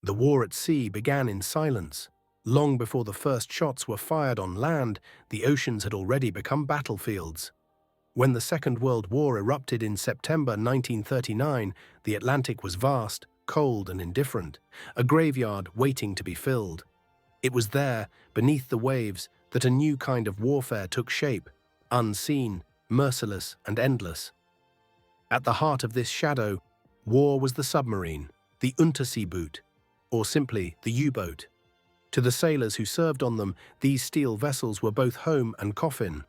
The war at sea began in silence. Long before the first shots were fired on land, the oceans had already become battlefields. When the Second World War erupted in September 1939, the Atlantic was vast, cold and indifferent, a graveyard waiting to be filled. It was there, beneath the waves, that a new kind of warfare took shape, unseen, merciless and endless. At the heart of this shadow, war was the submarine, the Unterseeboot, or simply the U-boat. To the sailors who served on them, these steel vessels were both home and coffin.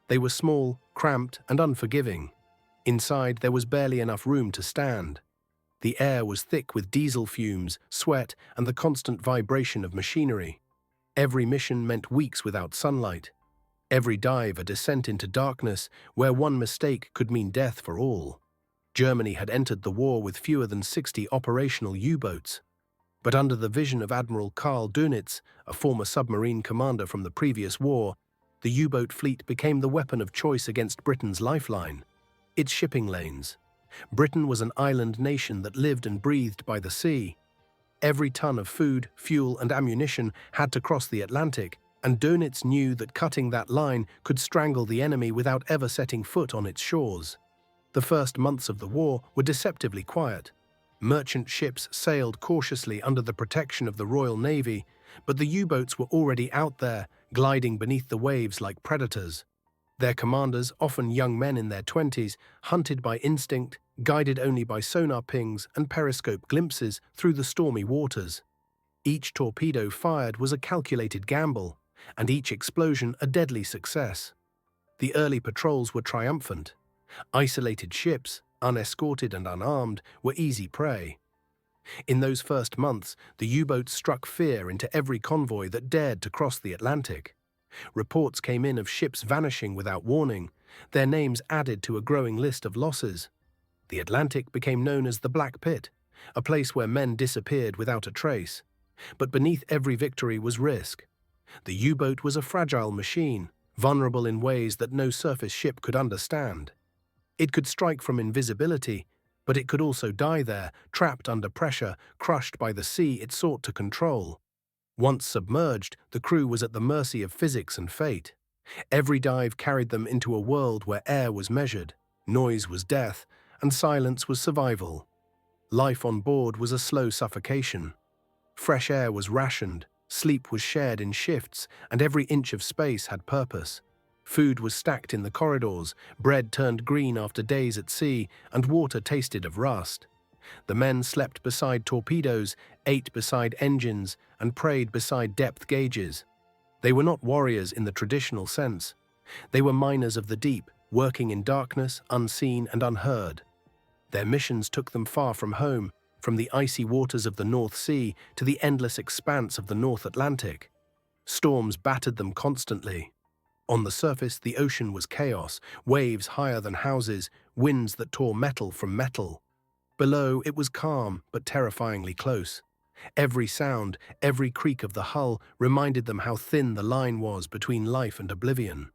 They were small, cramped and unforgiving. Inside there was barely enough room to stand. The air was thick with diesel fumes, sweat and the constant vibration of machinery. Every mission meant weeks without sunlight. Every dive a descent into darkness where one mistake could mean death for all. Germany had entered the war with fewer than 60 operational U-boats. But under the vision of Admiral Karl Dönitz, a former submarine commander from the previous war, the U-boat fleet became the weapon of choice against Britain's lifeline, its shipping lanes. Britain was an island nation that lived and breathed by the sea. Every ton of food, fuel and ammunition had to cross the Atlantic, and Dönitz knew that cutting that line could strangle the enemy without ever setting foot on its shores. The first months of the war were deceptively quiet. Merchant ships sailed cautiously under the protection of the Royal Navy, but the U-boats were already out there, gliding beneath the waves like predators. Their commanders, often young men in their 20s, hunted by instinct, guided only by sonar pings and periscope glimpses through the stormy waters. Each torpedo fired was a calculated gamble, and each explosion a deadly success. The early patrols were triumphant. Isolated ships, unescorted and unarmed, were easy prey. In those first months, the U-boats struck fear into every convoy that dared to cross the Atlantic. Reports came in of ships vanishing without warning, their names added to a growing list of losses. The Atlantic became known as the Black Pit, a place where men disappeared without a trace. But beneath every victory was risk. The U-boat was a fragile machine, vulnerable in ways that no surface ship could understand. It could strike from invisibility, but it could also die there, trapped under pressure, crushed by the sea it sought to control. Once submerged, the crew was at the mercy of physics and fate. Every dive carried them into a world where air was measured, noise was death, and silence was survival. Life on board was a slow suffocation. Fresh air was rationed, sleep was shared in shifts, and every inch of space had purpose. Food was stacked in the corridors, bread turned green after days at sea, and water tasted of rust. The men slept beside torpedoes, ate beside engines, and prayed beside depth gauges. They were not warriors in the traditional sense. They were miners of the deep, working in darkness, unseen and unheard. Their missions took them far from home, from the icy waters of the North Sea to the endless expanse of the North Atlantic. Storms battered them constantly. On the surface, the ocean was chaos, waves higher than houses, winds that tore metal from metal. Below, it was calm, but terrifyingly close. Every sound, every creak of the hull reminded them how thin the line was between life and oblivion.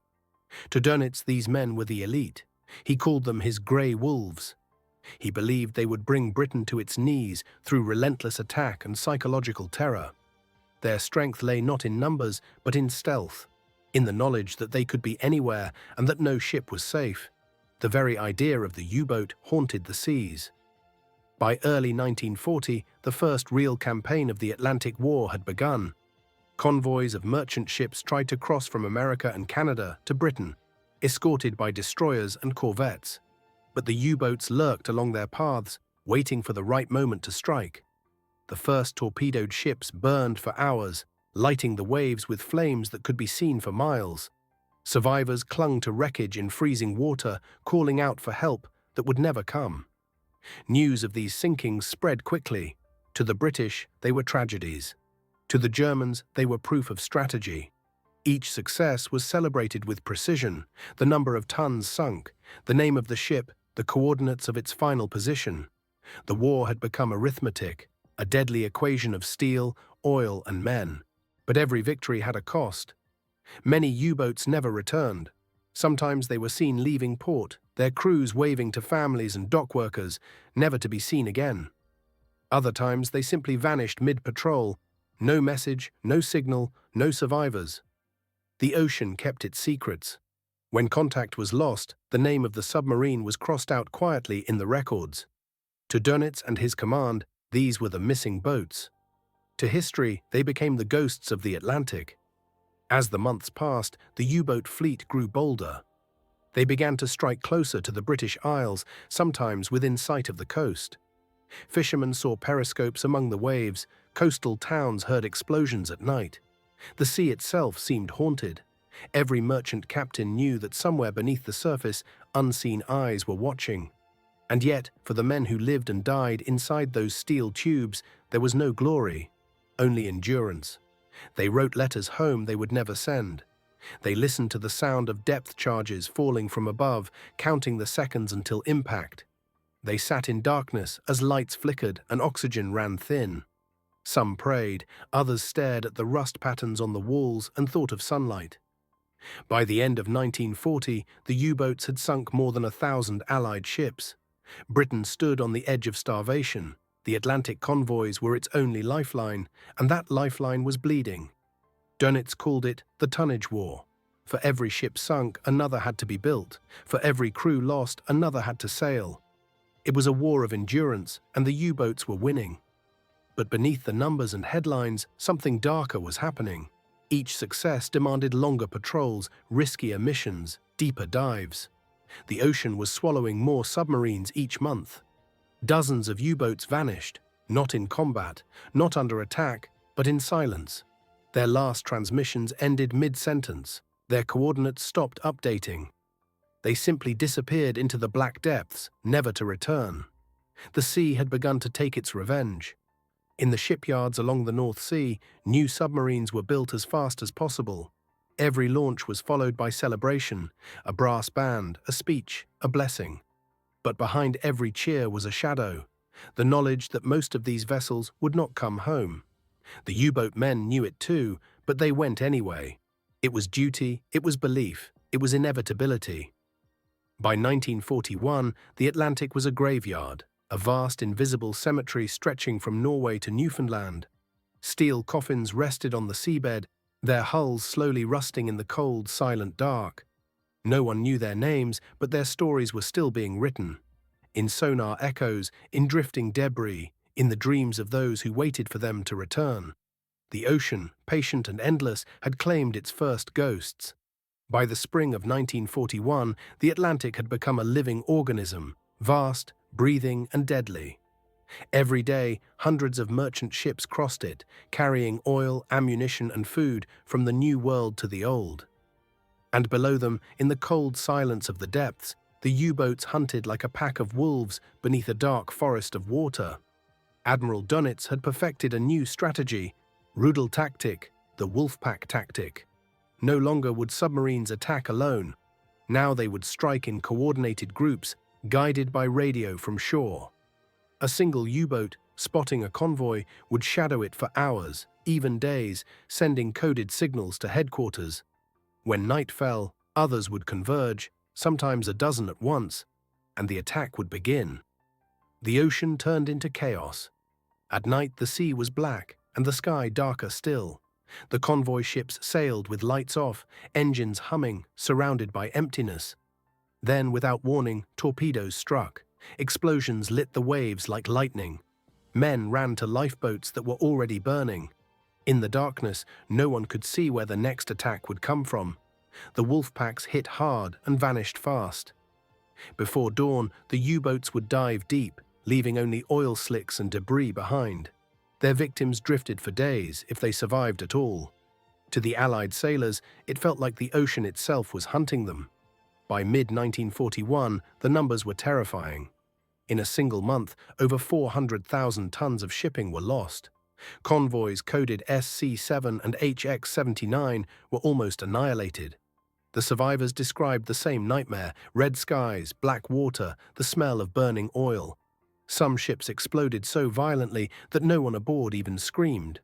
To Dönitz, these men were the elite. He called them his grey wolves. He believed they would bring Britain to its knees through relentless attack and psychological terror. Their strength lay not in numbers, but in stealth, in the knowledge that they could be anywhere and that no ship was safe. The very idea of the U-boat haunted the seas. By early 1940, the first real campaign of the Atlantic War had begun. Convoys of merchant ships tried to cross from America and Canada to Britain, escorted by destroyers and corvettes. But the U-boats lurked along their paths, waiting for the right moment to strike. The first torpedoed ships burned for hours, lighting the waves with flames that could be seen for miles. Survivors clung to wreckage in freezing water, calling out for help that would never come. News of these sinkings spread quickly. To the British, they were tragedies. To the Germans, they were proof of strategy. Each success was celebrated with precision, the number of tons sunk, the name of the ship, the coordinates of its final position. The war had become arithmetic, a deadly equation of steel, oil, and men. But every victory had a cost. Many U-boats never returned. Sometimes they were seen leaving port, their crews waving to families and dock workers, never to be seen again. Other times they simply vanished mid-patrol. No message, no signal, no survivors. The ocean kept its secrets. When contact was lost, the name of the submarine was crossed out quietly in the records. To Dönitz and his command, these were the missing boats. To history, they became the ghosts of the Atlantic. As the months passed, the U-boat fleet grew bolder. They began to strike closer to the British Isles, sometimes within sight of the coast. Fishermen saw periscopes among the waves, coastal towns heard explosions at night. The sea itself seemed haunted. Every merchant captain knew that somewhere beneath the surface, unseen eyes were watching. And yet, for the men who lived and died inside those steel tubes, there was no glory, only endurance. They wrote letters home they would never send. They listened to the sound of depth charges falling from above, counting the seconds until impact. They sat in darkness as lights flickered and oxygen ran thin. Some prayed, others stared at the rust patterns on the walls and thought of sunlight. By the end of 1940, the U-boats had sunk more than 1,000 Allied ships. Britain stood on the edge of starvation. The Atlantic convoys were its only lifeline, and that lifeline was bleeding. Dönitz called it the tonnage war. For every ship sunk, another had to be built. For every crew lost, another had to sail. It was a war of endurance, and the U-boats were winning. But beneath the numbers and headlines, something darker was happening. Each success demanded longer patrols, riskier missions, deeper dives. The ocean was swallowing more submarines each month. Dozens of U-boats vanished, not in combat, not under attack, but in silence. Their last transmissions ended mid-sentence. Their coordinates stopped updating. They simply disappeared into the black depths, never to return. The sea had begun to take its revenge. In the shipyards along the North Sea, new submarines were built as fast as possible. Every launch was followed by celebration, a brass band, a speech, a blessing. But behind every cheer was a shadow, the knowledge that most of these vessels would not come home. The U-boat men knew it too, but they went anyway. It was duty, it was belief, it was inevitability. By 1941, the Atlantic was a graveyard, a vast invisible cemetery stretching from Norway to Newfoundland. Steel coffins rested on the seabed, their hulls slowly rusting in the cold, silent dark. No one knew their names, but their stories were still being written. In sonar echoes, in drifting debris, in the dreams of those who waited for them to return. The ocean, patient and endless, had claimed its first ghosts. By the spring of 1941, the Atlantic had become a living organism, vast, breathing and deadly. Every day, hundreds of merchant ships crossed it, carrying oil, ammunition and food from the New World to the Old. And below them, in the cold silence of the depths, the U-boats hunted like a pack of wolves beneath a dark forest of water. Admiral Dönitz had perfected a new strategy, Rudeltaktik, the wolfpack tactic. No longer would submarines attack alone. Now they would strike in coordinated groups, guided by radio from shore. A single U-boat, spotting a convoy, would shadow it for hours, even days, sending coded signals to headquarters. When night fell, others would converge, sometimes a dozen at once, and the attack would begin. The ocean turned into chaos. At night the sea was black, and the sky darker still. The convoy ships sailed with lights off, engines humming, surrounded by emptiness. Then, without warning, torpedoes struck. Explosions lit the waves like lightning. Men ran to lifeboats that were already burning. In the darkness, no one could see where the next attack would come from. The wolfpacks hit hard and vanished fast. Before dawn, the U-boats would dive deep, leaving only oil slicks and debris behind. Their victims drifted for days, if they survived at all. To the Allied sailors, it felt like the ocean itself was hunting them. By mid-1941, the numbers were terrifying. In a single month, over 400,000 tons of shipping were lost. Convoys coded SC-7 and HX-79 were almost annihilated. The survivors described the same nightmare: red skies, black water, the smell of burning oil. Some ships exploded so violently that no one aboard even screamed.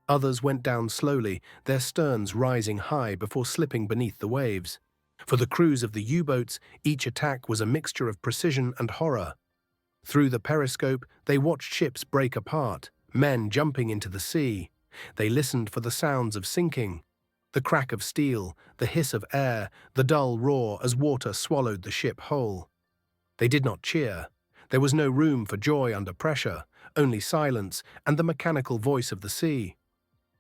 Others went down slowly, their sterns rising high before slipping beneath the waves. For the crews of the U-boats, each attack was a mixture of precision and horror. Through the periscope, they watched ships break apart, men jumping into the sea. They listened for the sounds of sinking, the crack of steel, the hiss of air, the dull roar as water swallowed the ship whole. They did not cheer. There was no room for joy under pressure, only silence and the mechanical voice of the sea.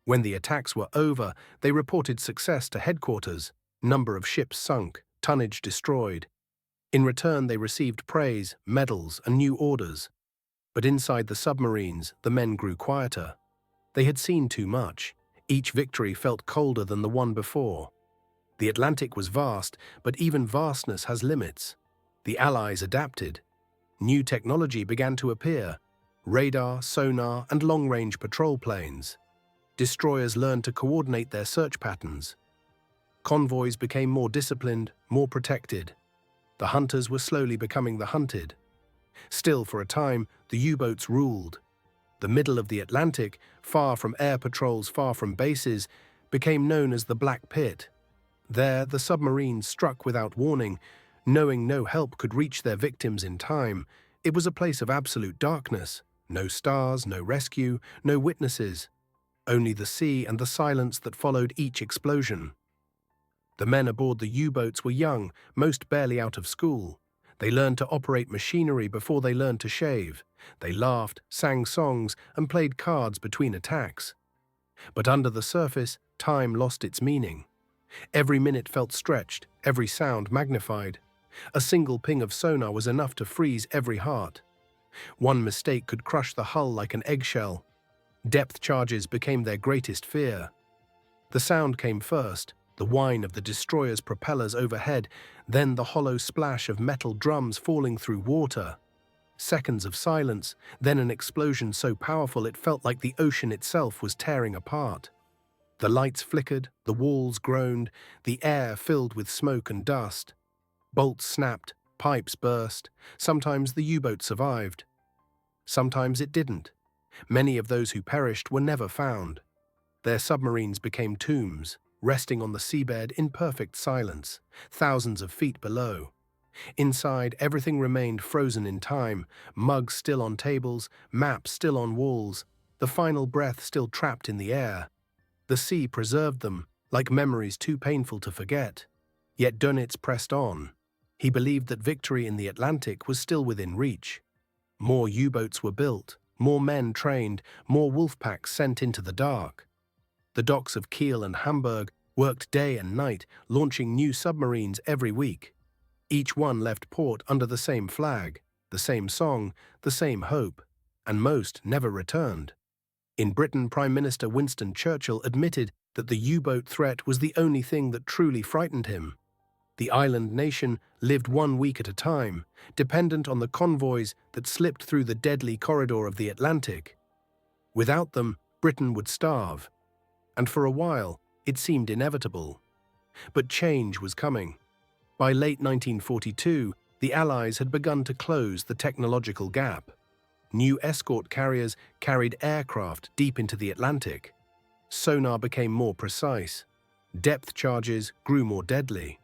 When the attacks were over, they reported success to headquarters, number of ships sunk, tonnage destroyed. In return, they received praise, medals, and new orders. But inside the submarines, the men grew quieter. They had seen too much. Each victory felt colder than the one before. The Atlantic was vast, but even vastness has limits. The Allies adapted. New technology began to appear: radar, sonar, and long-range patrol planes. Destroyers learned to coordinate their search patterns. Convoys became more disciplined, more protected. The hunters were slowly becoming the hunted. Still, for a time, the U-boats ruled. The middle of the Atlantic, far from air patrols, far from bases, became known as the Black Pit. There, the submarines struck without warning, knowing no help could reach their victims in time. It was a place of absolute darkness. No stars, no rescue, no witnesses. Only the sea and the silence that followed each explosion. The men aboard the U-boats were young, most barely out of school. They learned to operate machinery before they learned to shave. They laughed, sang songs, and played cards between attacks. But under the surface, time lost its meaning. Every minute felt stretched, every sound magnified. A single ping of sonar was enough to freeze every heart. One mistake could crush the hull like an eggshell. Depth charges became their greatest fear. The sound came first, the whine of the destroyer's propellers overhead, then the hollow splash of metal drums falling through water. Seconds of silence, then an explosion so powerful it felt like the ocean itself was tearing apart. The lights flickered, the walls groaned, the air filled with smoke and dust. Bolts snapped, pipes burst. Sometimes the U-boat survived. Sometimes it didn't. Many of those who perished were never found. Their submarines became tombs, resting on the seabed in perfect silence, thousands of feet below. Inside, everything remained frozen in time, mugs still on tables, maps still on walls, the final breath still trapped in the air. The sea preserved them, like memories too painful to forget. Yet Dönitz pressed on. He believed that victory in the Atlantic was still within reach. More U-boats were built, more men trained, more wolfpacks sent into the dark. The docks of Kiel and Hamburg worked day and night, launching new submarines every week. Each one left port under the same flag, the same song, the same hope, and most never returned. In Britain, Prime Minister Winston Churchill admitted that the U-boat threat was the only thing that truly frightened him. The island nation lived 1 week at a time, dependent on the convoys that slipped through the deadly corridor of the Atlantic. Without them, Britain would starve. And for a while, it seemed inevitable. But change was coming. By late 1942, the Allies had begun to close the technological gap. New escort carriers carried aircraft deep into the Atlantic. Sonar became more precise. Depth charges grew more deadly.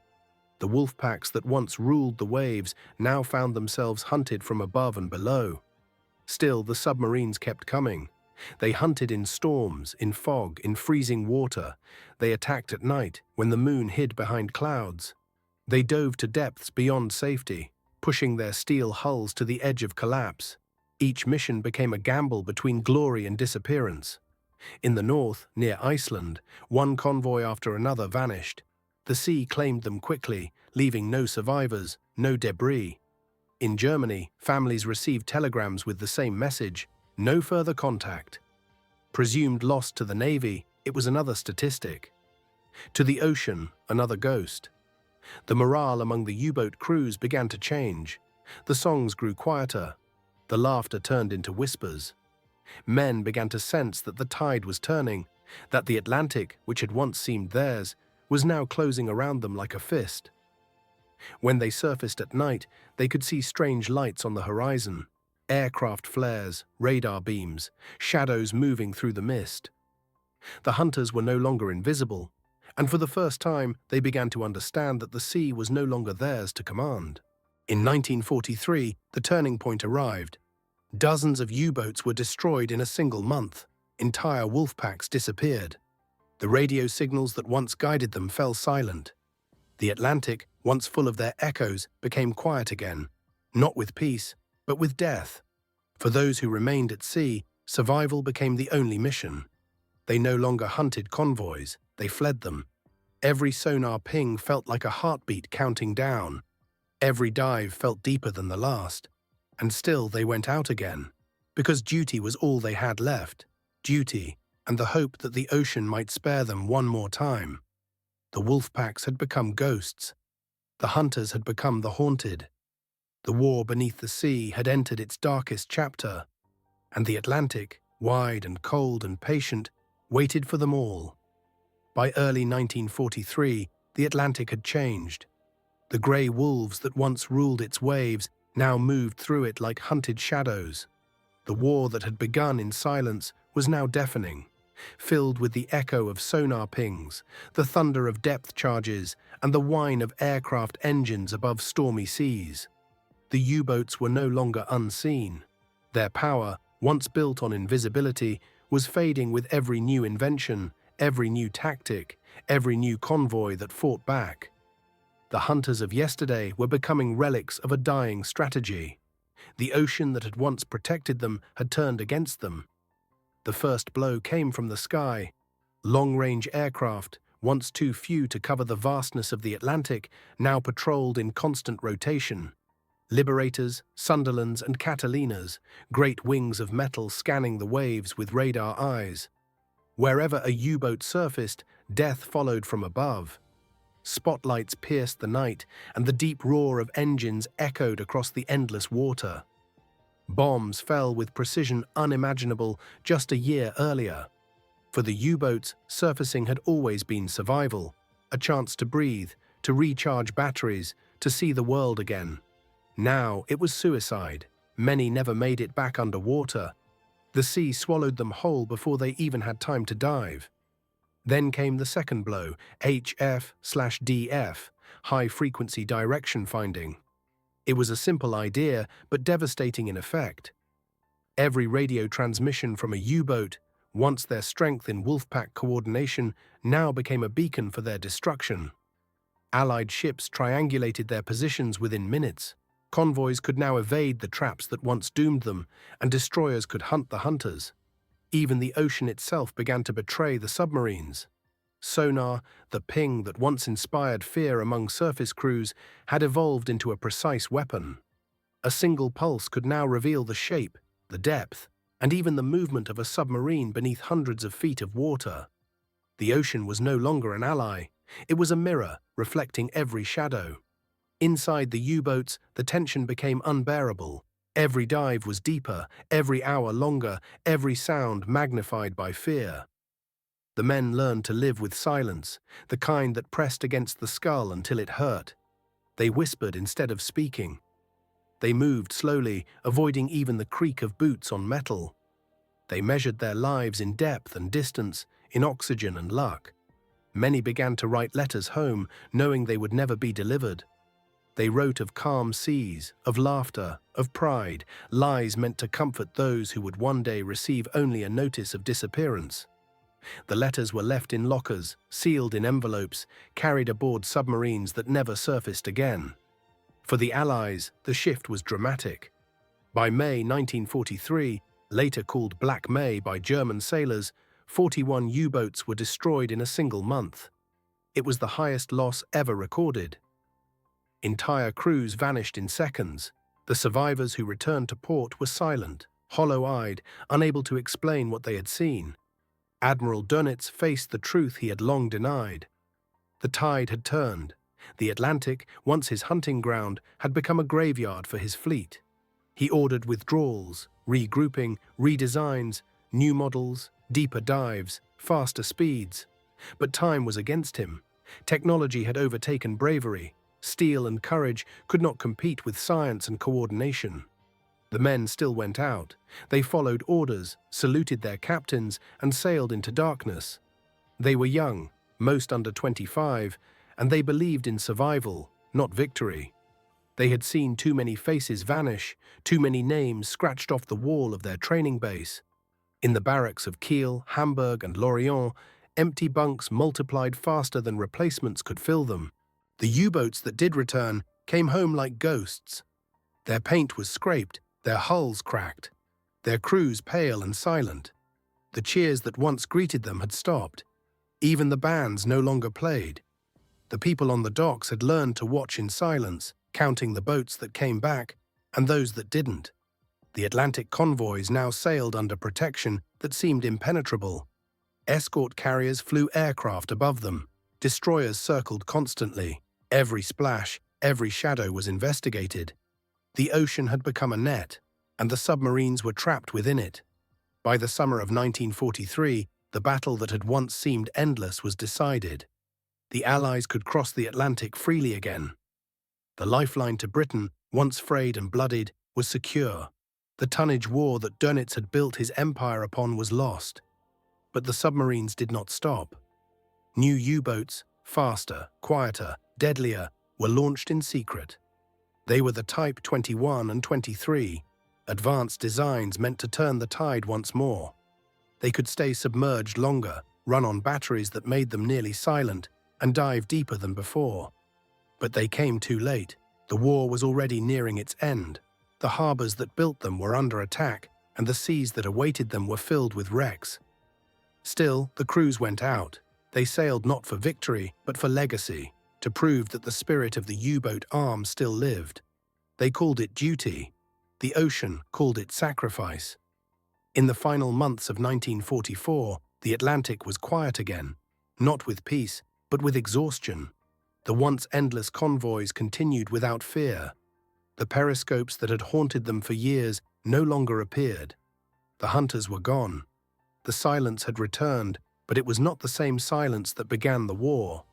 The wolfpacks that once ruled the waves now found themselves hunted from above and below. Still, the submarines kept coming. They hunted in storms, in fog, in freezing water. They attacked at night, when the moon hid behind clouds. They dove to depths beyond safety, pushing their steel hulls to the edge of collapse. Each mission became a gamble between glory and disappearance. In the north, near Iceland, one convoy after another vanished. The sea claimed them quickly, leaving no survivors, no debris. In Germany, families received telegrams with the same message: no further contact. Presumed lost to the Navy, it was another statistic. To the ocean, another ghost. The morale among the U-boat crews began to change. The songs grew quieter. The laughter turned into whispers. Men began to sense that the tide was turning, that the Atlantic, which had once seemed theirs, was now closing around them like a fist. When they surfaced at night, they could see strange lights on the horizon. Aircraft flares, radar beams, shadows moving through the mist. The hunters were no longer invisible, and for the first time they began to understand that the sea was no longer theirs to command. In 1943, the turning point arrived. Dozens of U-boats were destroyed in a single month. Entire wolfpacks disappeared. The radio signals that once guided them fell silent. The Atlantic, once full of their echoes, became quiet again, not with peace, but with death. For those who remained at sea, survival became the only mission. They no longer hunted convoys, they fled them. Every sonar ping felt like a heartbeat counting down. Every dive felt deeper than the last. And still they went out again, because duty was all they had left. Duty, and the hope that the ocean might spare them one more time. The wolfpacks had become ghosts. The hunters had become the haunted. The war beneath the sea had entered its darkest chapter, and the Atlantic, wide and cold and patient, waited for them all. By early 1943, the Atlantic had changed. The grey wolves that once ruled its waves now moved through it like hunted shadows. The war that had begun in silence was now deafening, filled with the echo of sonar pings, the thunder of depth charges, and the whine of aircraft engines above stormy seas. The U-boats were no longer unseen. Their power, once built on invisibility, was fading with every new invention, every new tactic, every new convoy that fought back. The hunters of yesterday were becoming relics of a dying strategy. The ocean that had once protected them had turned against them. The first blow came from the sky. Long-range aircraft, once too few to cover the vastness of the Atlantic, now patrolled in constant rotation. Liberators, Sunderlands and Catalinas, great wings of metal scanning the waves with radar eyes. Wherever a U-boat surfaced, death followed from above. Spotlights pierced the night, and the deep roar of engines echoed across the endless water. Bombs fell with precision unimaginable just a year earlier. For the U-boats, surfacing had always been survival, a chance to breathe, to recharge batteries, to see the world again. Now it was suicide. Many never made it back underwater. The sea swallowed them whole before they even had time to dive. Then came the second blow, HF/DF, high-frequency direction finding. It was a simple idea, but devastating in effect. Every radio transmission from a U-boat, once their strength in wolfpack coordination, now became a beacon for their destruction. Allied ships triangulated their positions within minutes. Convoys could now evade the traps that once doomed them, and destroyers could hunt the hunters. Even the ocean itself began to betray the submarines. Sonar, the ping that once inspired fear among surface crews, had evolved into a precise weapon. A single pulse could now reveal the shape, the depth, and even the movement of a submarine beneath hundreds of feet of water. The ocean was no longer an ally. It was a mirror, reflecting every shadow. Inside the U-boats, the tension became unbearable. Every dive was deeper, every hour longer, every sound magnified by fear. The men learned to live with silence, the kind that pressed against the skull until it hurt. They whispered instead of speaking. They moved slowly, avoiding even the creak of boots on metal. They measured their lives in depth and distance, in oxygen and luck. Many began to write letters home, knowing they would never be delivered. They wrote of calm seas, of laughter, of pride, lies meant to comfort those who would one day receive only a notice of disappearance. The letters were left in lockers, sealed in envelopes, carried aboard submarines that never surfaced again. For the Allies, the shift was dramatic. By May 1943, later called Black May by German sailors, 41 U-boats were destroyed in a single month. It was the highest loss ever recorded. Entire crews vanished in seconds. The survivors who returned to port were silent, hollow-eyed, unable to explain what they had seen. Admiral Dönitz faced the truth he had long denied. The tide had turned. The Atlantic, once his hunting ground, had become a graveyard for his fleet. He ordered withdrawals, regrouping, redesigns, new models, deeper dives, faster speeds. But time was against him. Technology had overtaken bravery. Steel and courage could not compete with science and coordination. The men still went out. They followed orders, saluted their captains, and sailed into darkness. They were young, most under 25, and they believed in survival, not victory. They had seen too many faces vanish, too many names scratched off the wall of their training base. In the barracks of Kiel, Hamburg, and Lorient, empty bunks multiplied faster than replacements could fill them. The U-boats that did return came home like ghosts. Their paint was scraped, their hulls cracked, their crews pale and silent. The cheers that once greeted them had stopped. Even the bands no longer played. The people on the docks had learned to watch in silence, counting the boats that came back and those that didn't. The Atlantic convoys now sailed under protection that seemed impenetrable. Escort carriers flew aircraft above them. Destroyers circled constantly. Every splash, every shadow was investigated. The ocean had become a net, and the submarines were trapped within it. By the summer of 1943, the battle that had once seemed endless was decided. The Allies could cross the Atlantic freely again. The lifeline to Britain, once frayed and bloodied, was secure. The tonnage war that Dönitz had built his empire upon was lost. But the submarines did not stop. New U-boats, faster, quieter, deadlier, were launched in secret. They were the Type 21 and 23, advanced designs meant to turn the tide once more. They could stay submerged longer, run on batteries that made them nearly silent, and dive deeper than before. But they came too late. The war was already nearing its end. The harbors that built them were under attack, and the seas that awaited them were filled with wrecks. Still, the crews went out. They sailed not for victory, but for legacy, to prove that the spirit of the U-boat arm still lived. They called it duty. The ocean called it sacrifice. In the final months of 1944, the Atlantic was quiet again, not with peace, but with exhaustion. The once endless convoys continued without fear. The periscopes that had haunted them for years no longer appeared. The hunters were gone. The silence had returned, but it was not the same silence that began the war.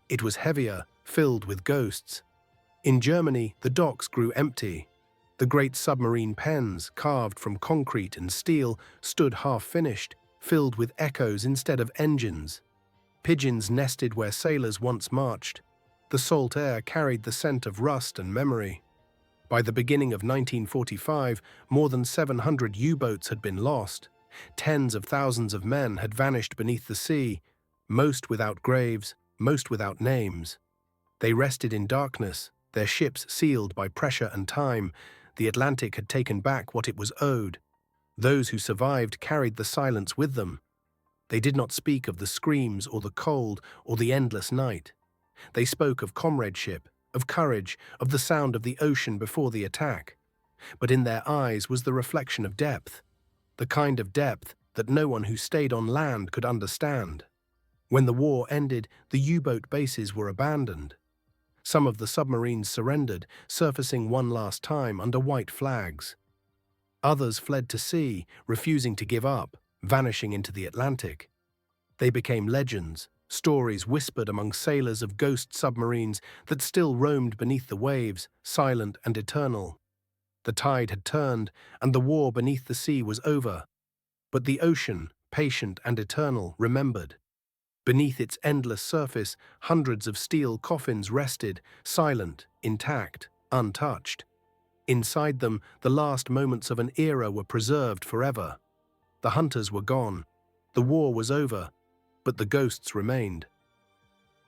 It was heavier, filled with ghosts. In Germany, the docks grew empty. The great submarine pens, carved from concrete and steel, stood half-finished, filled with echoes instead of engines. Pigeons nested where sailors once marched. The salt air carried the scent of rust and memory. By the beginning of 1945, more than 700 U-boats had been lost. Tens of thousands of men had vanished beneath the sea, most without graves, most without names. They rested in darkness, their ships sealed by pressure and time. The Atlantic had taken back what it was owed. Those who survived carried the silence with them. They did not speak of the screams or the cold or the endless night. They spoke of comradeship, of courage, of the sound of the ocean before the attack. But in their eyes was the reflection of depth, the kind of depth that no one who stayed on land could understand. When the war ended, the U-boat bases were abandoned. Some of the submarines surrendered, surfacing one last time under white flags. Others fled to sea, refusing to give up, vanishing into the Atlantic. They became legends, stories whispered among sailors of ghost submarines that still roamed beneath the waves, silent and eternal. The tide had turned, and the war beneath the sea was over. But the ocean, patient and eternal, remembered. Beneath its endless surface, hundreds of steel coffins rested, silent, intact, untouched. Inside them, the last moments of an era were preserved forever. The hunters were gone. The war was over, but the ghosts remained.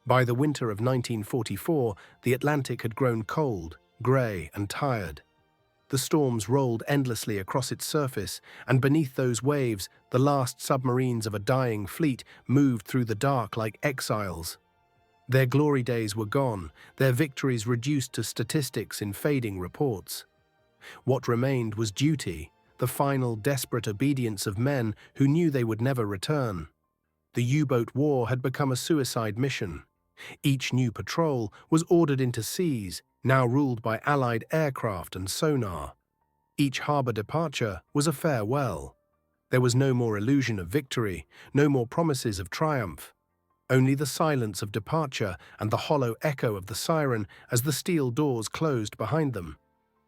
By the winter of 1944, the Atlantic had grown cold, grey and tired. The storms rolled endlessly across its surface, and beneath those waves, the last submarines of a dying fleet moved through the dark like exiles. Their glory days were gone, their victories reduced to statistics in fading reports. What remained was duty, the final desperate obedience of men who knew they would never return. The U-boat war had become a suicide mission. Each new patrol was ordered into seas, now ruled by Allied aircraft and sonar. Each harbor departure was a farewell. There was no more illusion of victory, no more promises of triumph. Only the silence of departure and the hollow echo of the siren as the steel doors closed behind them.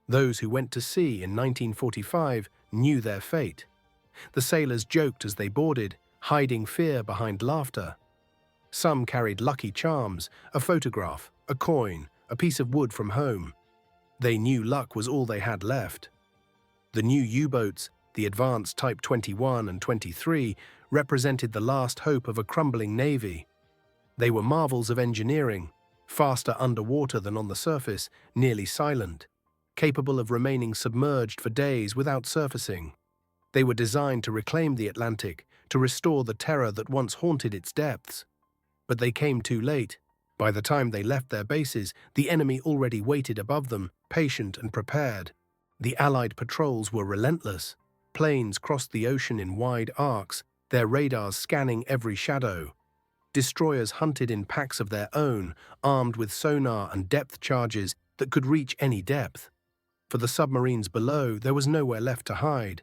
Those who went to sea in 1945 knew their fate. The sailors joked as they boarded, hiding fear behind laughter. Some carried lucky charms, a photograph, a coin, a piece of wood from home. They knew luck was all they had left. The new U-boats, the advanced Type 21 and 23, represented the last hope of a crumbling navy. They were marvels of engineering, faster underwater than on the surface, nearly silent, capable of remaining submerged for days without surfacing. They were designed to reclaim the Atlantic, to restore the terror that once haunted its depths. But they came too late. By the time they left their bases, the enemy already waited above them, patient and prepared. The Allied patrols were relentless. Planes crossed the ocean in wide arcs, their radars scanning every shadow. Destroyers hunted in packs of their own, armed with sonar and depth charges that could reach any depth. For the submarines below, there was nowhere left to hide.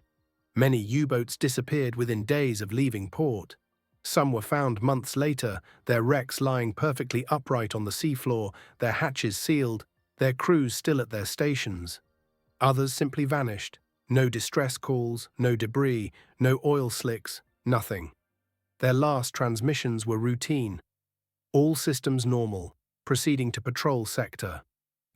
Many U-boats disappeared within days of leaving port. Some were found months later, their wrecks lying perfectly upright on the seafloor, their hatches sealed, their crews still at their stations. Others simply vanished. No distress calls, no debris, no oil slicks, nothing. Their last transmissions were routine. All systems normal, proceeding to patrol sector.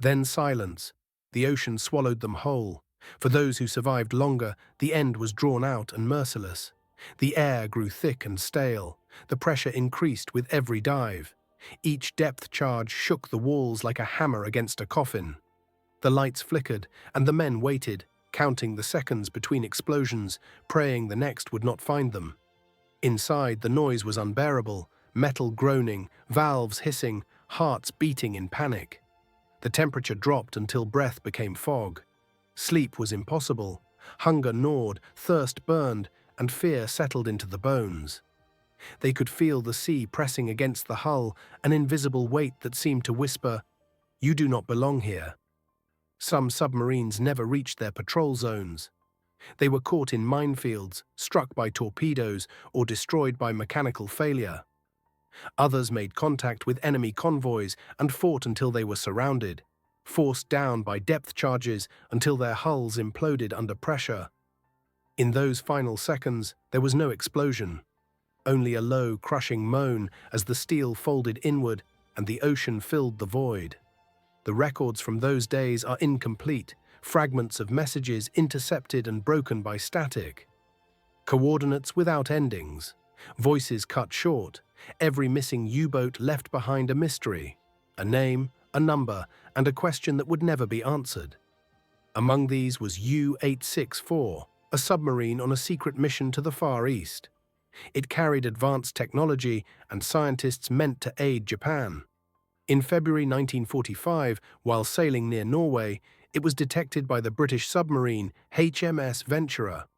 Then silence. The ocean swallowed them whole. For those who survived longer, the end was drawn out and merciless. The air grew thick and stale. The pressure increased with every dive. Each depth charge shook the walls like a hammer against a coffin. The lights flickered, and the men waited, counting the seconds between explosions, praying the next would not find them. Inside, the noise was unbearable, metal groaning, valves hissing, hearts beating in panic. The temperature dropped until breath became fog. Sleep was impossible. Hunger gnawed, thirst burned, and fear settled into the bones. They could feel the sea pressing against the hull, an invisible weight that seemed to whisper, "You do not belong here." Some submarines never reached their patrol zones. They were caught in minefields, struck by torpedoes, or destroyed by mechanical failure. Others made contact with enemy convoys and fought until they were surrounded, forced down by depth charges until their hulls imploded under pressure. In those final seconds, there was no explosion, only a low, crushing moan as the steel folded inward and the ocean filled the void. The records from those days are incomplete, fragments of messages intercepted and broken by static. Coordinates without endings, voices cut short, every missing U-boat left behind a mystery, a name, a number, and a question that would never be answered. Among these was U-864, a submarine on a secret mission to the Far East. It carried advanced technology and scientists meant to aid Japan. In February 1945, while sailing near Norway, it was detected by the British submarine HMS Ventura.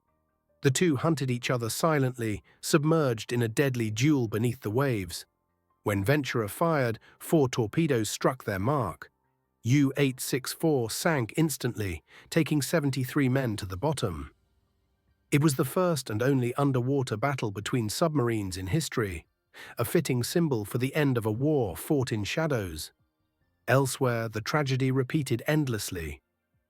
The two hunted each other silently, submerged in a deadly duel beneath the waves. When Ventura fired, 4 torpedoes struck their mark. U-864 sank instantly, taking 73 men to the bottom. It was the first and only underwater battle between submarines in history, a fitting symbol for the end of a war fought in shadows. Elsewhere, the tragedy repeated endlessly.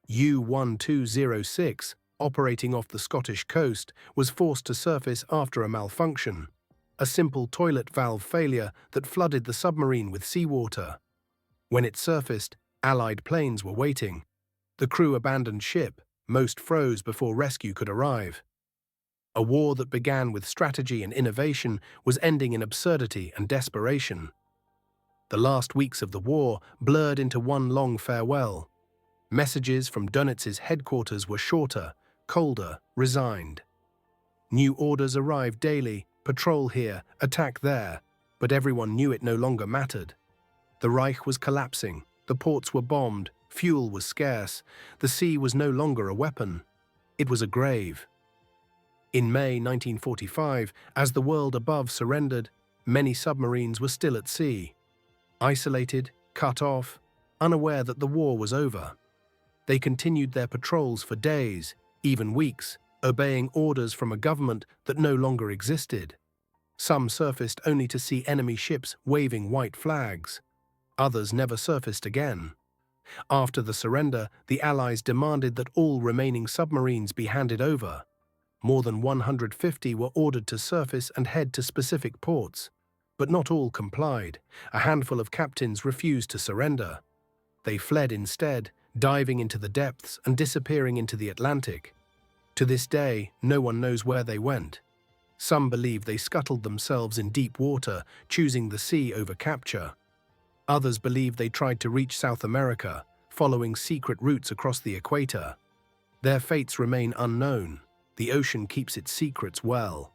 U-1206, operating off the Scottish coast, was forced to surface after a malfunction, a simple toilet valve failure that flooded the submarine with seawater. When it surfaced, Allied planes were waiting. The crew abandoned ship, most froze before rescue could arrive. A war that began with strategy and innovation was ending in absurdity and desperation. The last weeks of the war blurred into one long farewell. Messages from Donitz's headquarters were shorter, colder, resigned. New orders arrived daily, patrol here, attack there, but everyone knew it no longer mattered. The Reich was collapsing, the ports were bombed, fuel was scarce, the sea was no longer a weapon. It was a grave. In May 1945, as the world above surrendered, many submarines were still at sea. Isolated, cut off, unaware that the war was over. They continued their patrols for days, even weeks, obeying orders from a government that no longer existed. Some surfaced only to see enemy ships waving white flags. Others never surfaced again. After the surrender, the Allies demanded that all remaining submarines be handed over. More than 150 were ordered to surface and head to specific ports. But not all complied. A handful of captains refused to surrender. They fled instead, diving into the depths and disappearing into the Atlantic. To this day, no one knows where they went. Some believe they scuttled themselves in deep water, choosing the sea over capture. Others believe they tried to reach South America, following secret routes across the equator. Their fates remain unknown. The ocean keeps its secrets well.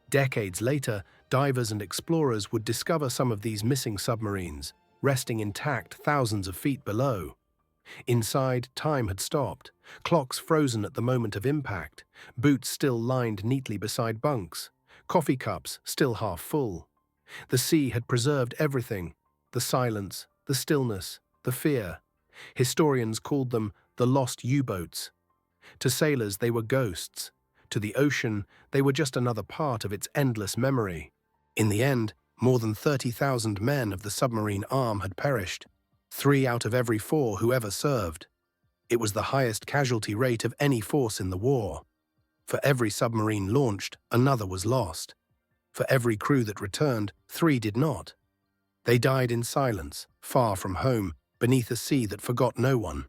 Decades later, divers and explorers would discover some of these missing submarines, resting intact thousands of feet below. Inside, time had stopped, clocks frozen at the moment of impact, boots still lined neatly beside bunks, coffee cups still half full. The sea had preserved everything: the silence, the stillness, the fear. Historians called them the lost U-boats. To sailors, they were ghosts. To the ocean, they were just another part of its endless memory. In the end, more than 30,000 men of the submarine arm had perished, 3 out of every 4 who ever served. It was the highest casualty rate of any force in the war. For every submarine launched, another was lost. For every crew that returned, 3 did not. They died in silence, far from home, beneath a sea that forgot no one.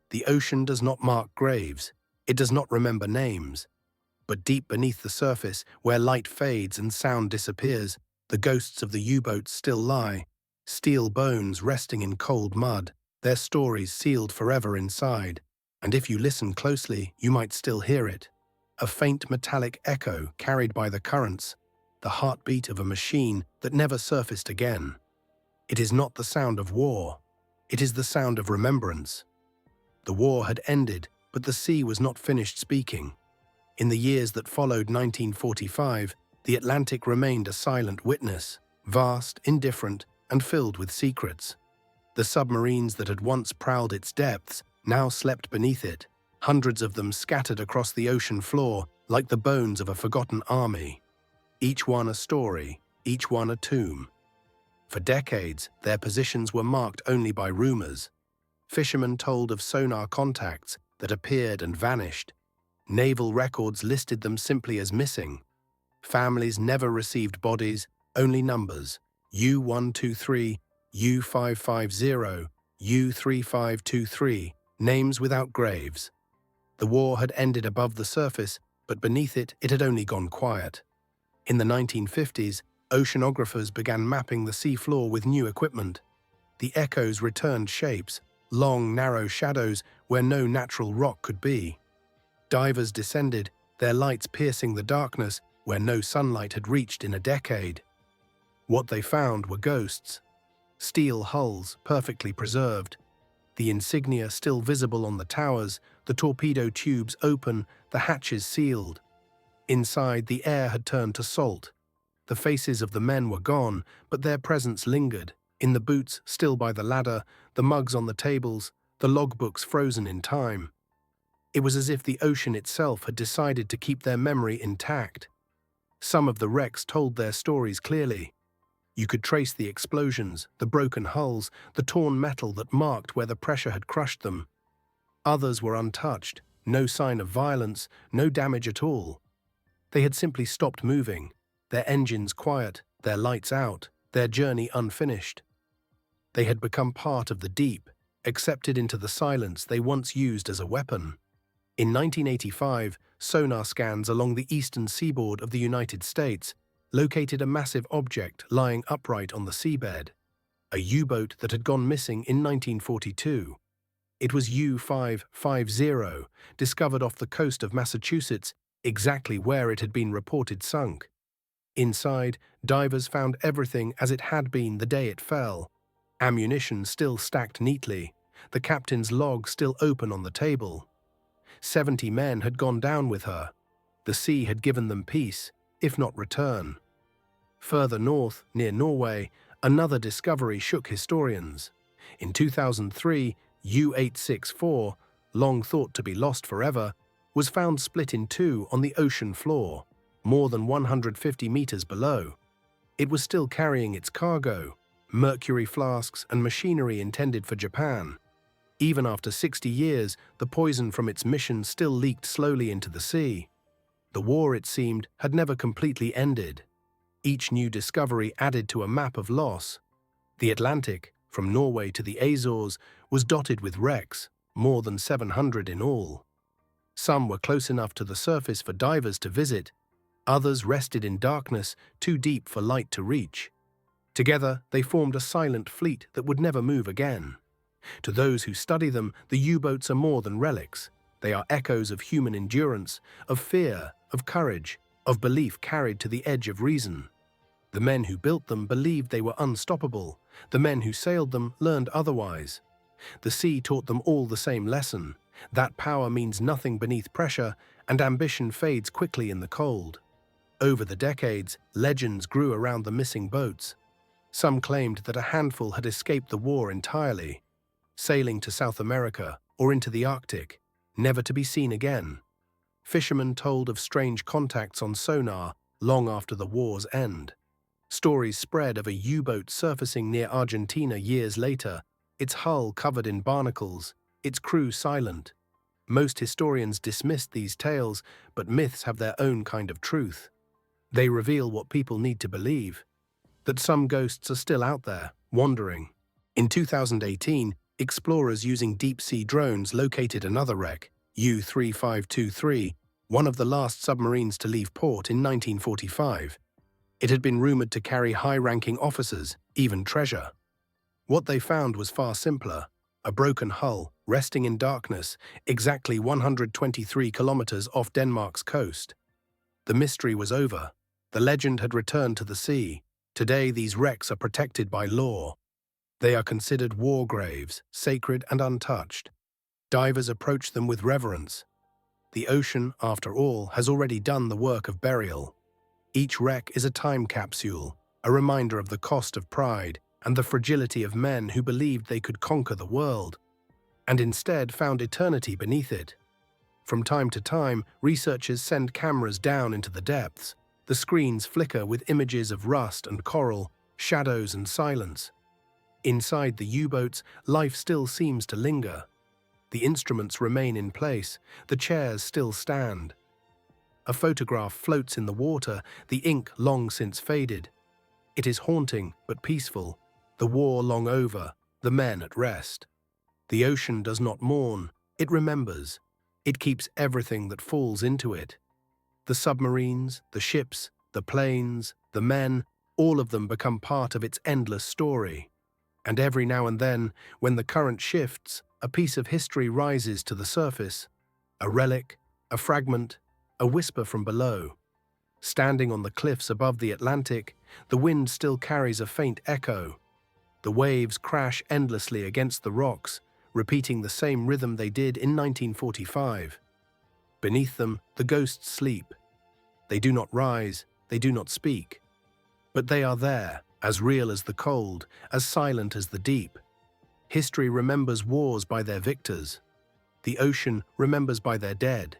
The ocean does not mark graves. It does not remember names. But deep beneath the surface, where light fades and sound disappears, the ghosts of the U-boats still lie, steel bones resting in cold mud, their stories sealed forever inside. And if you listen closely, you might still hear it. A faint metallic echo carried by the currents, the heartbeat of a machine that never surfaced again. It is not the sound of war. It is the sound of remembrance. The war had ended, but the sea was not finished speaking. In the years that followed 1945, the Atlantic remained a silent witness, vast, indifferent, and filled with secrets. The submarines that had once prowled its depths now slept beneath it, hundreds of them scattered across the ocean floor like the bones of a forgotten army. Each one a story, each one a tomb. For decades, their positions were marked only by rumors. Fishermen told of sonar contacts that appeared and vanished. Naval records listed them simply as missing. Families never received bodies, only numbers: U123, U550, U3523, names without graves. The war had ended above the surface, but beneath it, it had only gone quiet. In the 1950s, oceanographers began mapping the seafloor with new equipment. The echoes returned shapes, long, narrow shadows where no natural rock could be. Divers descended, their lights piercing the darkness where no sunlight had reached in a decade. What they found were ghosts. Steel hulls, perfectly preserved. The insignia still visible on the towers, the torpedo tubes open, the hatches sealed. Inside, the air had turned to salt. The faces of the men were gone, but their presence lingered. In the boots, still by the ladder, the mugs on the tables, the logbooks frozen in time. It was as if the ocean itself had decided to keep their memory intact. Some of the wrecks told their stories clearly. You could trace the explosions, the broken hulls, the torn metal that marked where the pressure had crushed them. Others were untouched, no sign of violence, no damage at all. They had simply stopped moving, their engines quiet, their lights out, their journey unfinished. They had become part of the deep, accepted into the silence they once used as a weapon. In 1985, sonar scans along the eastern seaboard of the United States located a massive object lying upright on the seabed, a U-boat that had gone missing in 1942. It was U550, discovered off the coast of Massachusetts, exactly where it had been reported sunk. Inside, divers found everything as it had been the day it fell. Ammunition still stacked neatly, the captain's log still open on the table. 70 men had gone down with her. The sea had given them peace, if not return. Further north, near Norway, another discovery shook historians. In 2003, U864, long thought to be lost forever, was found split in two on the ocean floor, more than 150 meters below. It was still carrying its cargo, mercury flasks and machinery intended for Japan. Even after 60 years, the poison from its mission still leaked slowly into the sea. The war, it seemed, had never completely ended. Each new discovery added to a map of loss. The Atlantic, from Norway to the Azores, was dotted with wrecks. more than 700 in all. Some were close enough to the surface for divers to visit, others rested in darkness too deep for light to reach. Together, they formed a silent fleet that would never move again. To those who study them, the U-boats are more than relics. They are echoes of human endurance, of fear, of courage, of belief carried to the edge of reason. The men who built them believed they were unstoppable. The men who sailed them learned otherwise. The sea taught them all the same lesson, that power means nothing beneath pressure, and ambition fades quickly in the cold. Over the decades, legends grew around the missing boats. Some claimed that a handful had escaped the war entirely, sailing to South America or into the Arctic, never to be seen again. Fishermen told of strange contacts on sonar long after the war's end. Stories spread of a U-boat surfacing near Argentina years later, its hull covered in barnacles, its crew silent. Most historians dismissed these tales, but myths have their own kind of truth. They reveal what people need to believe, that some ghosts are still out there, wandering. In 2018, explorers using deep-sea drones located another wreck, U-3523, one of the last submarines to leave port in 1945. It had been rumored to carry high-ranking officers, even treasure. What they found was far simpler: a broken hull, resting in darkness, exactly 123 kilometers off Denmark's coast. The mystery was over. The legend had returned to the sea. Today, these wrecks are protected by law. They are considered war graves, sacred and untouched. Divers approach them with reverence. The ocean, after all, has already done the work of burial. Each wreck is a time capsule, a reminder of the cost of pride and the fragility of men who believed they could conquer the world, and instead found eternity beneath it. From time to time, researchers send cameras down into the depths. The screens flicker with images of rust and coral, shadows and silence. Inside the U-boats, life still seems to linger. The instruments remain in place, the chairs still stand. A photograph floats in the water, the ink long since faded. It is haunting but peaceful, the war long over, the men at rest. The ocean does not mourn, it remembers. It keeps everything that falls into it. The submarines, the ships, the planes, the men, all of them become part of its endless story. And every now and then, when the current shifts, a piece of history rises to the surface. A relic, a fragment, a whisper from below. Standing on the cliffs above the Atlantic, the wind still carries a faint echo. The waves crash endlessly against the rocks, repeating the same rhythm they did in 1945. Beneath them, the ghosts sleep. They do not rise, they do not speak. But they are there, as real as the cold, as silent as the deep. History remembers wars by their victors. The ocean remembers by their dead.